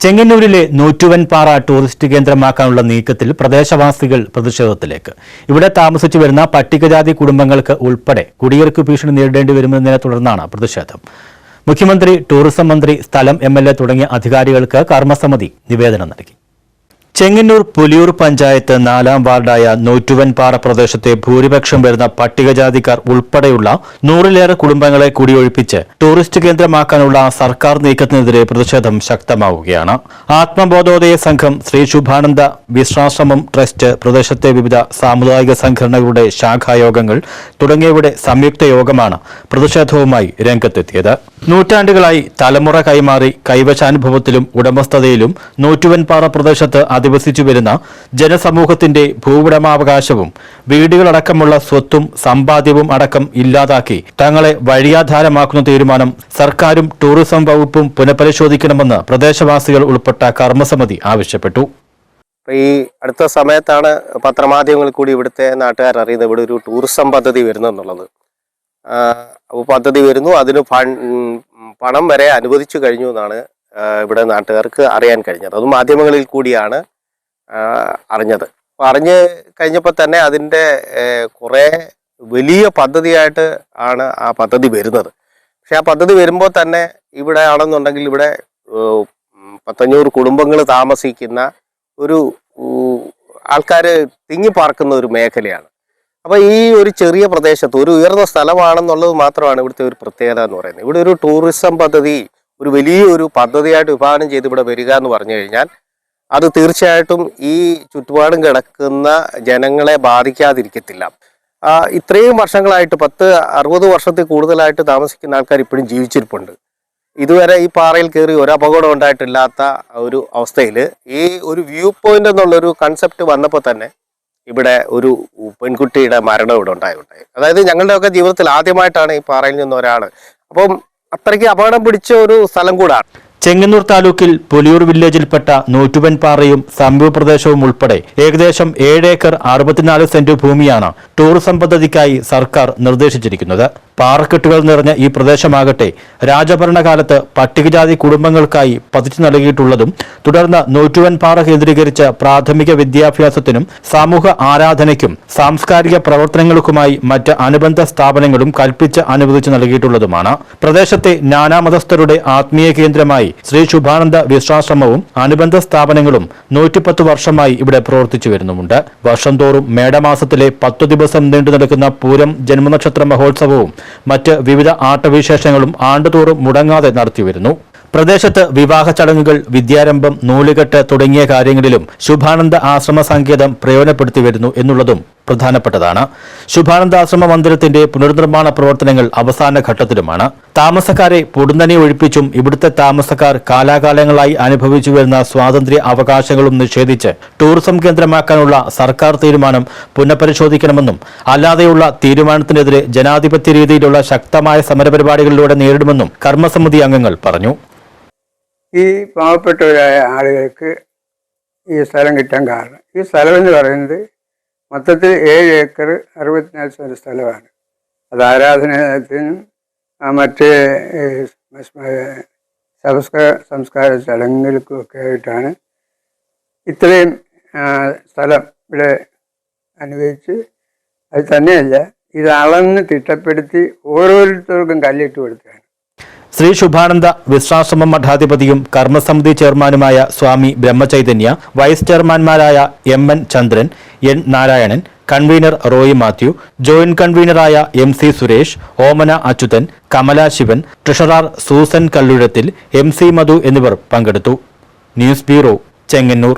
ചെങ്ങന്നൂരിലെ നൂറ്റുവൻപാറ tourist കേന്ദ്രമാക്കാനുള്ള നീക്കത്തിൽ പ്രദേശവാസികൾ പ്രതിഷേധത്തിലേക്ക്. ഇവിടെ താമസിച്ചു വരുന്ന പട്ടികജാതി കുടുംബങ്ങൾക്ക് ഉൾപ്പെടെ കുടിയേർക്ക് ഭീഷണി നേരിടേണ്ടി വരുന്നതിനെ തുടർന്നാണ് പ്രതിഷേധം. മുഖ്യമന്ത്രി, ടൂറിസം മന്ത്രി, സ്ഥലം MLA തുടങ്ങിയ അധികാരികൾക്ക് കർമ്മസമിതി നിവേദനം നൽകി. ചെങ്ങന്നൂർ പുലിയൂർ പഞ്ചായത്ത് 4-ാം വാർഡായ നൂറ്റുവൻപാറ പ്രദേശത്തെ ഭൂരിപക്ഷം വരുന്ന പട്ടികജാതിക്കാർ ഉൾപ്പെടെയുള്ള 100-ലേറെ കുടുംബങ്ങളെ കുടിയൊഴിപ്പിച്ച് ടൂറിസ്റ്റ് കേന്ദ്രമാക്കാനുള്ള സർക്കാർ നീക്കത്തിനെതിരെ പ്രതിഷേധം ശക്തമാവുകയാണ്. ആത്മബോധോദയ സംഘം, ശ്രീ ശുഭാനന്ദ വിശ്രാശ്രമം ട്രസ്റ്റ്, പ്രദേശത്തെ വിവിധ സാമുദായിക സംഘടനകളുടെ ശാഖായോഗങ്ങൾ തുടങ്ങിയവയുടെ സംയുക്ത യോഗമാണ് പ്രതിഷേധവുമായി രംഗത്തെത്തിയത്. നൂറ്റാണ്ടുകളായി തലമുറ കൈമാറി കൈവശാനുഭവത്തിലും ഉടമസ്ഥതയിലും നൂറ്റുവൻപാറ പ്രദേശത്ത് അധിവസിച്ചു വരുന്ന ജനസമൂഹത്തിന്റെ ഭൂവുടമാവകാശവും വീടുകളടക്കമുള്ള സ്വത്തും സമ്പാദ്യവും അടക്കം ഇല്ലാതാക്കി തങ്ങളെ വഴിയാധാരമാക്കുന്ന തീരുമാനം സർക്കാരും ടൂറിസം വകുപ്പും പുനഃപരിശോധിക്കണമെന്ന് പ്രദേശവാസികൾ ഉൾപ്പെട്ട കർമ്മസമിതി ആവശ്യപ്പെട്ടു. ഈ അടുത്ത സമയത്താണ് പത്രമാധ്യമങ്ങളിൽ കൂടി ഇവിടുത്തെ നാട്ടുകാർ അറിയുന്നത് ഇവിടെ ഒരു ടൂറിസം പദ്ധതി വരുന്നെന്നുള്ളത്. പദ്ധതി വരുന്നു, അതിന് പണം വരെ അനുവദിച്ചു കഴിഞ്ഞു എന്നാണ് ഇവിടെ നാട്ടുകാർക്ക് അറിയാൻ കഴിഞ്ഞത്. അത് മാധ്യമങ്ങളിൽ കൂടിയാണ് അറിഞ്ഞത്. അപ്പോൾ അറിഞ്ഞ് കഴിഞ്ഞപ്പോൾ തന്നെ അതിൻ്റെ കുറേ വലിയ പദ്ധതിയായിട്ട് ആണ് ആ പദ്ധതി വരുന്നത്. പക്ഷെ ആ പദ്ധതി വരുമ്പോൾ തന്നെ ഇവിടെ ആണെന്നുണ്ടെങ്കിൽ ഇവിടെ 500 കുടുംബങ്ങൾ താമസിക്കുന്ന ഒരു ആൾക്കാർ തിങ്ങിപ്പാർക്കുന്ന ഒരു മേഖലയാണ്. അപ്പോൾ ഈ ഒരു ചെറിയ പ്രദേശത്ത് ഒരു ഉയർന്ന സ്ഥലമാണെന്നുള്ളത് മാത്രമാണ് ഇവിടുത്തെ ഒരു പ്രത്യേകത എന്ന് പറയുന്നത്. ഇവിടെ ഒരു ടൂറിസം പദ്ധതി ഒരു വലിയൊരു പദ്ധതിയായിട്ട് വിഭാവനം ചെയ്ത് ഇവിടെ വരിക എന്ന് പറഞ്ഞു കഴിഞ്ഞാൽ അത് തീർച്ചയായിട്ടും ഈ ചുറ്റുപാടും കിടക്കുന്ന ജനങ്ങളെ ബാധിക്കാതിരിക്കത്തില്ല. ഇത്രയും വർഷങ്ങളായിട്ട് 60 വർഷത്തിൽ കൂടുതലായിട്ട് താമസിക്കുന്ന ആൾക്കാർ ഇപ്പോഴും ജീവിച്ചിരിപ്പുണ്ട്. ഇതുവരെ ഈ പാറയിൽ കയറി ഒരു അപകടം ഉണ്ടായിട്ടില്ലാത്ത ഒരു അവസ്ഥയിൽ ഈ ഒരു വ്യൂ പോയിന്റ് എന്നുള്ളൊരു കൺസെപ്റ്റ് വന്നപ്പോൾ തന്നെ ഇവിടെ ഒരു പെൺകുട്ടിയുടെ മരണം ഇവിടെ ഉണ്ടായി. അതായത് ഞങ്ങളുടെയൊക്കെ ജീവിതത്തിൽ ആദ്യമായിട്ടാണ് ഈ പാറയിൽ നിന്ന് ഒരാൾ. അപ്പം അത്രയ്ക്ക് അപകടം പിടിച്ച ഒരു സ്ഥലം കൂടാണ്. ചെങ്ങന്നൂർ താലൂക്കിൽ പുലിയൂർ വില്ലേജിൽപ്പെട്ട നൂറ്റുവൻപാറയും സമീപ പ്രദേശവും ഉൾപ്പെടെ ഏകദേശം 7 ഏക്കർ 64 സെന്റ് ഭൂമിയാണ് ടൂറിസം പദ്ധതിക്കായി സർക്കാർ നിർദ്ദേശിച്ചിരിക്കുന്നത്. പാറക്കെട്ടുകൾ നിറഞ്ഞ ഈ പ്രദേശമാകട്ടെ രാജഭരണകാലത്ത് പട്ടികജാതി കുടുംബങ്ങൾക്കായി പതിച്ചു നൽകിയിട്ടുള്ളതും തുടർന്ന് നൂറ്റുവൻപാറ കേന്ദ്രീകരിച്ച് പ്രാഥമിക വിദ്യാഭ്യാസത്തിനും സമൂഹ ആരാധനയ്ക്കും സാംസ്കാരിക പ്രവർത്തനങ്ങൾക്കുമായി മറ്റ് അനുബന്ധ സ്ഥാപനങ്ങളും കൽപ്പിച്ച് അനുവദിച്ചു നൽകിയിട്ടുള്ളതുമാണ്. പ്രദേശത്തെ നാനാമതസ്ഥരുടെ ആത്മീയ കേന്ദ്രമായി ശ്രീ ശുഭാനന്ദ വിശ്രാശ്രമവും അനുബന്ധ സ്ഥാപനങ്ങളും 110 വർഷമായി ഇവിടെ പ്രവർത്തിച്ചു വരുന്നുമുണ്ട്. വർഷം തോറും മേടമാസത്തിലെ 10 ദിവസം നീണ്ടു നിൽക്കുന്ന പൂരം ജന്മനക്ഷത്ര മഹോത്സവവും മറ്റ് വിവിധ ആട്ടവിശേഷങ്ങളും ആണ്ടുതോറും മുടങ്ങാതെ നടത്തിവരുന്നു. പ്രദേശത്ത് വിവാഹ ചടങ്ങുകൾ, വിദ്യാരംഭം, നൂലുകെട്ട് തുടങ്ങിയ കാര്യങ്ങളിലും ശുഭാനന്ദ ആശ്രമ സങ്കേതം പ്രയോജനപ്പെടുത്തി വരുന്നു എന്നുള്ളതും പ്രധാനപ്പെട്ടതാണ്. ശുഭാനന്ദ ആശ്രമ മന്ദിരത്തിന്റെ പുനർനിർമ്മാണ പ്രവർത്തനങ്ങൾ അവസാന ഘട്ടത്തിലുമാണ്. താമസക്കാരെ പൊടുന്നനെ ഒഴിപ്പിച്ചും ഇവിടുത്തെ താമസക്കാർ കാലാകാലങ്ങളായി അനുഭവിച്ചു വരുന്ന സ്വാതന്ത്ര്യ അവകാശങ്ങളും നിഷേധിച്ച് ടൂറിസം കേന്ദ്രമാക്കാനുള്ള സർക്കാർ തീരുമാനം പുനഃപരിശോധിക്കണമെന്നും അല്ലാതെയുള്ള തീരുമാനത്തിനെതിരെ ജനാധിപത്യ രീതിയിലുള്ള ശക്തമായ സമരപരിപാടികളിലൂടെ നേരിടുമെന്നും കർമ്മസമിതി അംഗങ്ങൾ പറഞ്ഞു. ഈ പാവപ്പെട്ടവരായ ആളുകൾക്ക് ഈ സ്ഥലം കിട്ടാൻ കാരണം ഈ സ്ഥലം എന്ന് പറയുന്നത് മൊത്തത്തിൽ 7 ഏക്കർ 64 സെന്റ് സ്ഥലമാണ്. അത് ആരാധനാലയത്തിനും മറ്റ് സംസ്കാര ചടങ്ങുകൾക്കും ഒക്കെ ആയിട്ടാണ് ഇത്രയും സ്ഥലം ഇവിടെ അനുവദിച്ച്. അത് തന്നെയല്ല, ഇത് അളന്ന് തിട്ടപ്പെടുത്തി ഓരോരുത്തർക്കും കല്ലിട്ട് കൊടുക്കുകയാണ്. ശ്രീ ശുഭാനന്ദ വിശ്രാശ്രമം മഠാധിപതിയും കർമ്മസമിതി ചെയർമാനുമായ സ്വാമി ബ്രഹ്മചൈതന്യ, വൈസ് ചെയർമാൻമാരായ MN Chandran, N Narayanan, convener Roy Mathew, joint കൺവീനറായ MC Suresh, Omana Achuthan, Kamala Sivan, treasurer Susan Kalluzhathil, MC Madhu എന്നിവർ പങ്കെടുത്തു. News bureau, Chengannur.